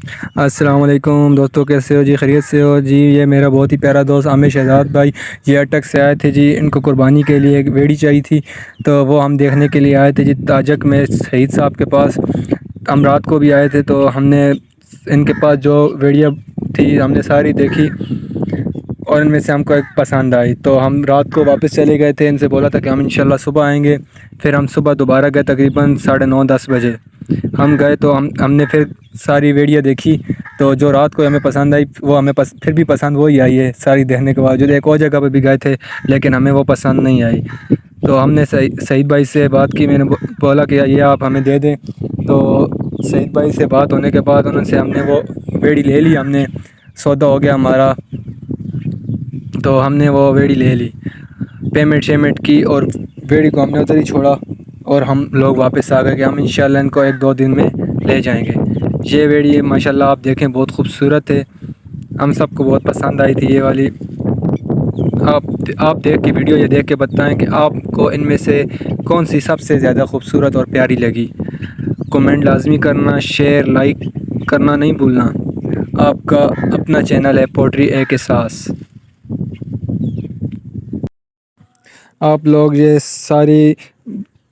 السلام علیکم دوستوں، کیسے ہو جی؟ خیریت سے ہو جی؟ یہ میرا بہت ہی پیارا دوست عامر شہزاد بھائی، یہ اٹک سے آئے تھے جی۔ ان کو قربانی کے لیے ایک بیڑی چاہیے تھی، تو وہ ہم دیکھنے کے لیے آئے تھے جی تاجک میں شہید صاحب کے پاس۔ ہم رات کو بھی آئے تھے، تو ہم نے ان کے پاس جو بیڑیاں تھی ہم نے ساری دیکھی، اور ان میں سے ہم کو ایک پسند آئی، تو ہم رات کو واپس چلے گئے تھے۔ ان سے بولا تھا کہ ہم انشاءاللہ صبح آئیں گے۔ پھر ہم صبح دوبارہ گئے، تقریباً 9:30 بجے ہم گئے، تو ہم نے پھر ساری ویڈیو دیکھی، تو جو رات کو ہمیں پسند آئی وہ ہمیں پھر بھی پسند وہی آئی ہے ساری دیکھنے کے بعد۔ جو ایک اور جگہ پہ بھی گئے تھے لیکن ہمیں وہ پسند نہیں آئی، تو ہم نے سعید بھائی سے بات کی۔ میں نے بولا کہ یہ آپ ہمیں دے دیں، تو سعید بھائی سے بات ہونے کے بعد انہوں سے ہم نے وہ بیڑی لے لی۔ ہم نے سودا ہو گیا ہمارا، تو ہم نے وہ بیڑی لے لی، پیمنٹ شیمنٹ کی، اور بیڑی کو ہم نے ادھر ہی چھوڑا، اور ہم لوگ واپس آ گئے کہ ہم انشاءاللہ ان کو 1-2 دن میں لے جائیں گے۔ یہ بیڑی ماشاءاللہ آپ دیکھیں بہت خوبصورت ہے، ہم سب کو بہت پسند آئی تھی یہ والی۔ آپ دیکھ کے ویڈیو یہ دیکھ کے بتائیں کہ آپ کو ان میں سے کون سی سب سے زیادہ خوبصورت اور پیاری لگی۔ کمنٹ لازمی کرنا، شیئر لائک کرنا نہیں بھولنا۔ آپ کا اپنا چینل ہے پوٹری ایک احساس۔ آپ لوگ یہ ساری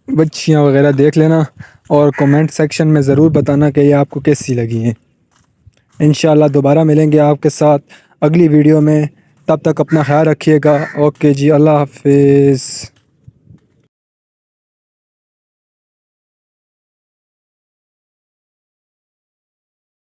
بچیاں وغیرہ دیکھ لینا، اور کمنٹ سیکشن میں ضرور بتانا کہ یہ آپ کو کیسی لگی ہیں۔ انشاءاللہ دوبارہ ملیں گے آپ کے ساتھ اگلی ویڈیو میں، تب تک اپنا خیال رکھیے گا۔ اوکے جی، اللہ حافظ۔